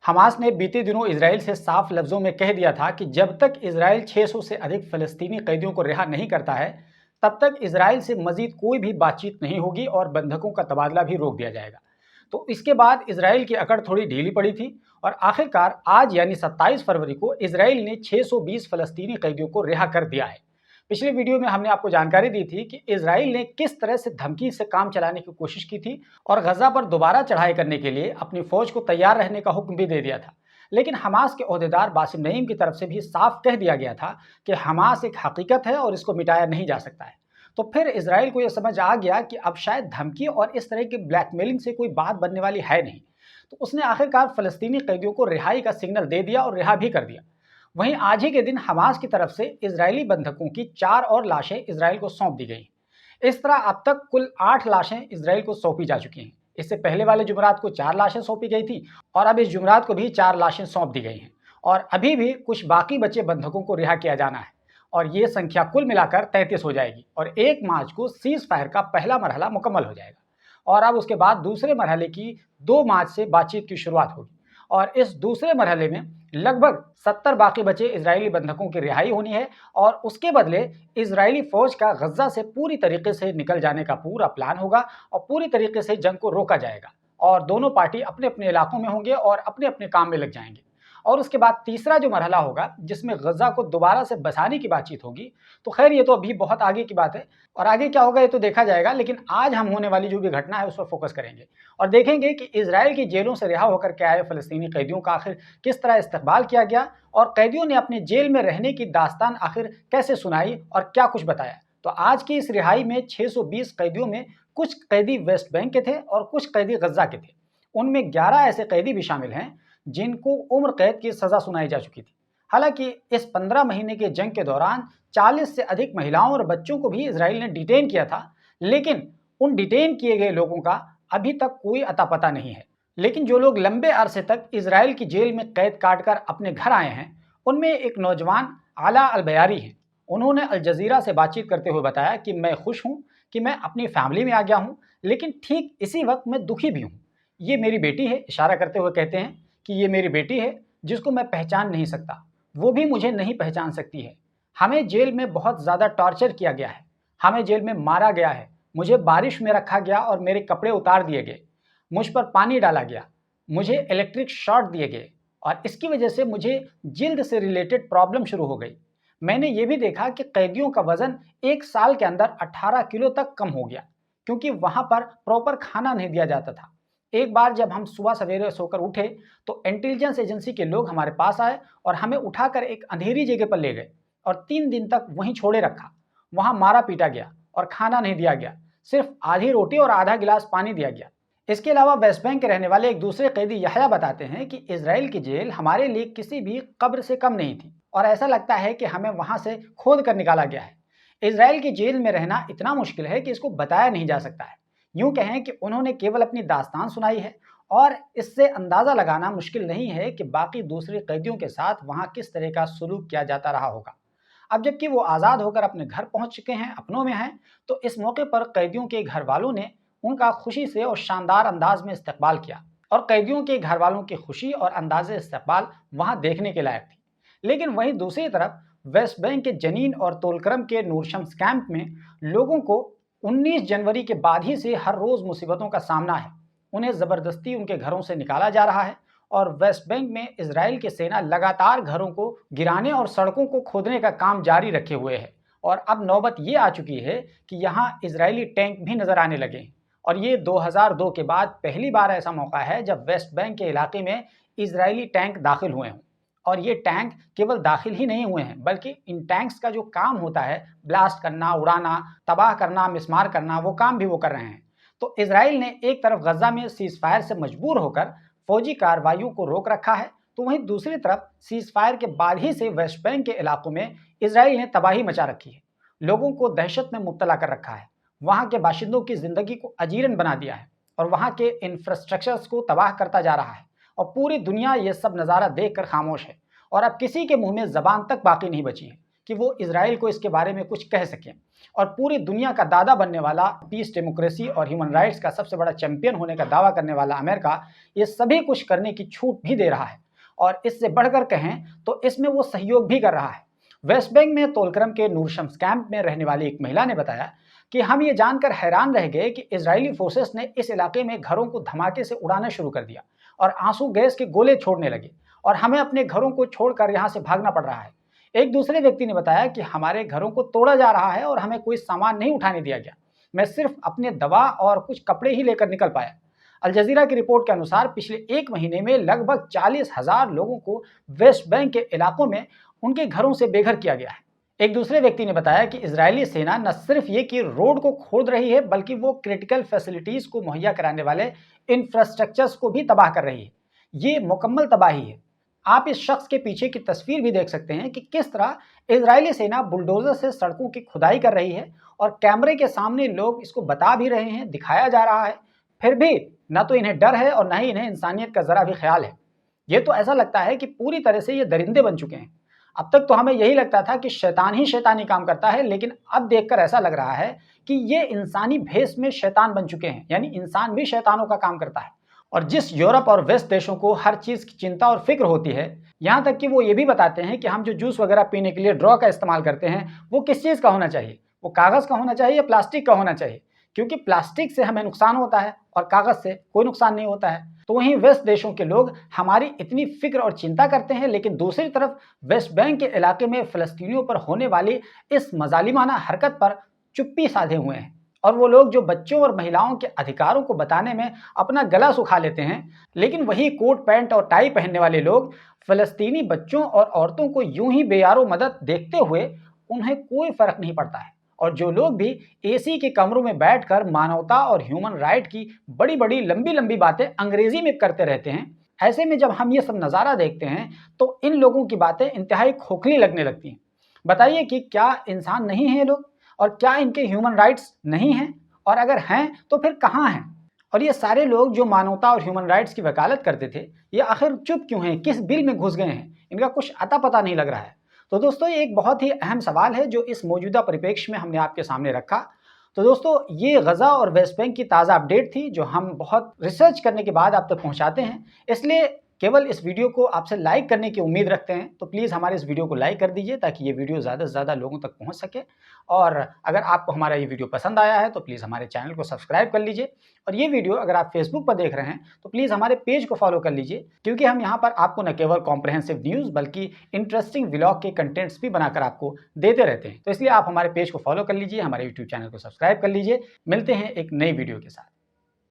Hamas ने बीते दिनों इजराइल से साफ लफ्जों में कह दिया था कि जब तक इजराइल 600 से अधिक फलस्तीनी कैदियों को रिहा नहीं करता है, तब तक इजराइल से मजीद कोई भी बातचीत नहीं होगी और बंधकों का तबादला भी रोक दिया जाएगा। तो इसके बाद इजराइल की अकड़ थोड़ी ढीली पड़ी थी और आखिरकार आज यानी 27 फरवरी को इजराइल ने 620 फलस्तीनी कैदियों को रिहा कर दिया है। पिछले वीडियो में हमने आपको जानकारी दी थी कि इजराइल ने किस तरह से धमकी से काम चलाने की कोशिश की थी और गजा पर दोबारा चढ़ाई करने के लिए अपनी फौज को तैयार रहने का हुक्म भी दे दिया था। लेकिन हमास के ओहदेदार बासिम नईम की तरफ से भी साफ कह दिया गया था कि हमास एक हकीकत है और इसको मिटाया नहीं जा सकता है। तो फिर इजराइल को यह समझ आ गया कि अब शायद धमकी और इस तरह की ब्लैकमेलिंग से कोई बात बनने वाली है नहीं। तो उसने आखिरकार फलस्तीनी कैदियों को रिहाई का सिग्नल दे दिया और रिहा भी कर दिया। वहीं आज ही के दिन हमास की तरफ से इजरायली बंधकों की 4 और लाशें इजराइल को सौंप दी गई। इस तरह अब तक कुल 8 लाशें इजराइल को सौंपी जा चुकी हैं। इससे पहले वाले जुमरात को 4 लाशें सौंपी गई थी और अब इस जुमरात को भी 4 लाशें सौंप दी गई हैं और अभी भी कुछ बाकी बचे बंधकों को रिहा किया जाना है और ये संख्या कुल मिलाकर 33 हो जाएगी और 1 मार्च को सीज फायर का पहला मरहला मुकम्मल हो जाएगा और अब उसके बाद दूसरे मरहले की 2 मार्च से बातचीत की शुरुआत होगी और इस दूसरे मरहले में लगभग 70 बाकी बचे इजरायली बंधकों की रिहाई होनी है और उसके बदले इजरायली फौज का गजा से पूरी तरीके से निकल जाने का पूरा प्लान होगा और पूरी तरीके से जंग को रोका जाएगा और दोनों पार्टी अपने अपने इलाकों में होंगे और अपने अपने काम में लग जाएंगे। और उसके बाद तीसरा जो मरहला होगा जिसमें गजा को दोबारा से बसाने की बातचीत होगी। तो खैर ये तो अभी बहुत आगे की बात है और आगे क्या होगा ये तो देखा जाएगा, लेकिन आज हम होने वाली जो भी घटना है उस पर फोकस करेंगे और देखेंगे कि इजराइल की जेलों से रिहा होकर के आए फलस्तीनी कैदियों का आखिर किस तरह इस्तकबाल किया गया और कैदियों ने अपने जेल में रहने की दास्तान आखिर कैसे सुनाई और क्या कुछ बताया। तो आज की इस रिहाई में 620 कैदियों में कुछ कैदी वेस्ट बैंक के थे और कुछ कैदी गजा के थे। उनमें 11 ऐसे कैदी भी शामिल हैं जिनको उम्र कैद की सजा सुनाई जा चुकी थी। हालांकि इस 15 महीने के जंग के दौरान 40 से अधिक महिलाओं और बच्चों को भी इजराइल ने डिटेन किया था, लेकिन उन डिटेन किए गए लोगों का अभी तक कोई अता पता नहीं है। लेकिन जो लोग लंबे अरसे तक इजराइल की जेल में कैद काटकर अपने घर आए हैं, उनमें एक नौजवान आला अल बयारी हैं। उन्होंने अल जजीरा से बातचीत करते हुए बताया कि मैं खुश हूं कि मैं अपनी फैमिली में आ गया हूं, लेकिन ठीक इसी वक्त मैं दुखी भी हूं। ये मेरी बेटी है, इशारा करते हुए कहते हैं कि ये मेरी बेटी है जिसको मैं पहचान नहीं सकता, वो भी मुझे नहीं पहचान सकती है। हमें जेल में बहुत ज़्यादा टॉर्चर किया गया है, हमें जेल में मारा गया है, मुझे बारिश में रखा गया और मेरे कपड़े उतार दिए गए, मुझ पर पानी डाला गया, मुझे इलेक्ट्रिक शॉक दिए गए और इसकी वजह से मुझे जिल्द से रिलेटेड प्रॉब्लम शुरू हो गई। मैंने ये भी देखा कि कैदियों का वजन 1 साल के अंदर 18 किलो तक कम हो गया क्योंकि वहाँ पर प्रॉपर खाना नहीं दिया जाता था। एक बार जब हम सुबह सवेरे सोकर उठे तो इंटेलिजेंस एजेंसी के लोग हमारे पास आए और हमें उठाकर एक अंधेरी जगह पर ले गए और 3 दिन तक वहीं छोड़े रखा। वहां मारा पीटा गया और खाना नहीं दिया गया, सिर्फ आधी रोटी और आधा गिलास पानी दिया गया। इसके अलावा वेस्ट बैंक के रहने वाले एक दूसरे कैदी यहया बताते हैं कि इजराइल की जेल हमारे लिए किसी भी कब्र से कम नहीं थी और ऐसा लगता है कि हमें वहां से खोद कर निकाला गया है। इजराइल की जेल में रहना इतना मुश्किल है कि इसको बताया नहीं जा सकता है। यूं कहें कि उन्होंने केवल अपनी दास्तान सुनाई है और इससे अंदाज़ा लगाना मुश्किल नहीं है कि बाकी दूसरे कैदियों के साथ वहां किस तरह का सलूक किया जाता रहा होगा। अब जबकि वो आज़ाद होकर अपने घर पहुंच चुके हैं, अपनों में हैं, तो इस मौके पर कैदियों के घर वालों ने उनका खुशी से और शानदार अंदाज में इस्तकबाल किया और कैदियों के घर वालों की खुशी और अंदाज इस्तकबाल वहां देखने के लायक थी। लेकिन वहीं दूसरी तरफ वेस्ट बैंक के जनीन और तोलकरम के नूरशम्स कैंप में लोगों को 19 जनवरी के बाद ही से हर रोज़ मुसीबतों का सामना है। उन्हें ज़बरदस्ती उनके घरों से निकाला जा रहा है और वेस्ट बैंक में इजराइल की सेना लगातार घरों को गिराने और सड़कों को खोदने का काम जारी रखे हुए है और अब नौबत ये आ चुकी है कि यहाँ इजरायली टैंक भी नज़र आने लगे हैं और ये 2002 के बाद पहली बार ऐसा मौका है जब वेस्ट बैंक के इलाके में इजरायली टैंक दाखिल हुए हों। और ये टैंक केवल दाखिल ही नहीं हुए हैं, बल्कि इन टैंक्स का जो काम होता है, ब्लास्ट करना, उड़ाना, तबाह करना, मिसमार करना, वो काम भी वो कर रहे हैं। तो इजराइल ने एक तरफ गजा में सीज फायर से मजबूर होकर फौजी कार्रवाइयों को रोक रखा है, तो वहीं दूसरी तरफ सीज फायर के बाद ही से वेस्ट बैंक के इलाकों में इजराइल ने तबाही मचा रखी है, लोगों को दहशत में मुब्तला कर रखा है, वहाँ के बाशिंदों की जिंदगी को अजीरन बना दिया है और वहाँ के इंफ्रास्ट्रक्चर्स को तबाह करता जा रहा है और पूरी दुनिया ये सब नज़ारा देखकर खामोश है और अब किसी के मुंह में ज़बान तक बाकी नहीं बची है कि वो इजराइल को इसके बारे में कुछ कह सकें। और पूरी दुनिया का दादा बनने वाला, पीस, डेमोक्रेसी और ह्यूमन राइट्स का सबसे बड़ा चैंपियन होने का दावा करने वाला अमेरिका ये सभी कुछ करने की छूट भी दे रहा है, और इससे बढ़कर कहें तो इसमें वो सहयोग भी कर रहा है। वेस्ट बैंक में तोलकरम के नूरशम्स कैंप में रहने वाली एक महिला ने बताया कि हम ये जानकर हैरान रह गए कि इजरायली फोर्सेस ने इस इलाके में घरों को धमाके से उड़ाना शुरू कर दिया और आंसू गैस के गोले छोड़ने लगे, और हमें अपने घरों को छोड़कर यहाँ से भागना पड़ रहा है। एक दूसरे व्यक्ति ने बताया कि हमारे घरों को तोड़ा जा रहा है और हमें कोई सामान नहीं उठाने दिया गया। मैं सिर्फ अपने दवा और कुछ कपड़े ही लेकर निकल पाया। अल जजीरा की रिपोर्ट के अनुसार पिछले एक महीने में लगभग 40,000 लोगों को वेस्ट बैंक के इलाकों में उनके घरों से बेघर किया गया है। एक दूसरे व्यक्ति ने बताया कि इजरायली सेना न सिर्फ ये कि रोड को खोद रही है, बल्कि वो क्रिटिकल फैसिलिटीज को मुहैया कराने वाले इंफ्रास्ट्रक्चर्स को भी तबाह कर रही है। ये मुकम्मल तबाही है। आप इस शख्स के पीछे की तस्वीर भी देख सकते हैं कि किस तरह इजरायली सेना बुलडोजर से सड़कों की खुदाई कर रही है, और कैमरे के सामने लोग इसको बता भी रहे हैं, दिखाया जा रहा है। फिर भी ना तो इन्हें डर है और ना ही इन्हें इंसानियत का जरा भी ख्याल है। ये तो ऐसा लगता है कि पूरी तरह से ये दरिंदे बन चुके हैं। अब तक तो हमें यही लगता था कि शैतान ही शैतानी काम करता है, लेकिन अब देखकर ऐसा लग रहा है कि ये इंसानी भेष में शैतान बन चुके हैं, यानी इंसान भी शैतानों का काम करता है। और जिस यूरोप और वेस्ट देशों को हर चीज़ की चिंता और फिक्र होती है, यहाँ तक कि वो ये भी बताते हैं कि हम जो जूस वगैरह पीने के लिए ड्रॉ का इस्तेमाल करते हैं वो किस चीज़ का होना चाहिए, वो कागज़ का होना चाहिए या प्लास्टिक का होना चाहिए, क्योंकि प्लास्टिक से हमें नुकसान होता है और कागज़ से कोई नुकसान नहीं होता है। तो वहीं वेस्ट देशों के लोग हमारी इतनी फिक्र और चिंता करते हैं, लेकिन दूसरी तरफ वेस्ट बैंक के इलाके में फ़लस्तीनियों पर होने वाली इस मजालिमाना हरकत पर चुप्पी साधे हुए हैं। और वो लोग जो बच्चों और महिलाओं के अधिकारों को बताने में अपना गला सुखा लेते हैं, लेकिन वही कोट पैंट और टाई पहनने वाले लोग फ़लस्तीनी बच्चों और औरतों को यूं ही बेयारो मदद देखते हुए उन्हें कोई फ़र्क नहीं पड़ता है। और जो लोग भी एसी के कमरों में बैठकर मानवता और ह्यूमन राइट की बड़ी बड़ी लंबी लंबी बातें अंग्रेजी में करते रहते हैं, ऐसे में जब हम ये सब नज़ारा देखते हैं तो इन लोगों की बातें इंतहाई खोखली लगने लगती हैं। बताइए कि क्या इंसान नहीं है ये लोग, और क्या इनके ह्यूमन राइट्स नहीं हैं, और अगर हैं तो फिर कहाँ हैं? और ये सारे लोग जो मानवता और ह्यूमन राइट्स की वकालत करते थे, ये आखिर चुप क्यों हैं? किस बिल में घुस गए हैं? इनका कुछ अता पता नहीं लग रहा है। तो दोस्तों, ये एक बहुत ही अहम सवाल है जो इस मौजूदा परिप्रेक्ष्य में हमने आपके सामने रखा। तो दोस्तों, ये गज़ा और वेस्ट बैंक की ताज़ा अपडेट थी जो हम बहुत रिसर्च करने के बाद आप तक पहुँचाते हैं, इसलिए केवल इस वीडियो को आपसे लाइक करने की उम्मीद रखते हैं। तो प्लीज़ हमारे इस वीडियो को लाइक कर दीजिए ताकि ये वीडियो ज़्यादा से ज़्यादा लोगों तक पहुंच सके। और अगर आपको हमारा ये वीडियो पसंद आया है तो प्लीज़ हमारे चैनल को सब्सक्राइब कर लीजिए। और ये वीडियो अगर आप फेसबुक पर देख रहे हैं तो प्लीज़ हमारे पेज को फॉलो कर लीजिए, क्योंकि हम यहाँ पर आपको न केवल कॉम्प्रहेंसिव न्यूज़ बल्कि इंटरेस्टिंग व्लॉग के कंटेंट्स भी बनाकर आपको देते रहते हैं। तो इसलिए आप हमारे पेज को फॉलो कर लीजिए, हमारे यूट्यूब चैनल को सब्सक्राइब कर लीजिए। मिलते हैं एक नई वीडियो के साथ।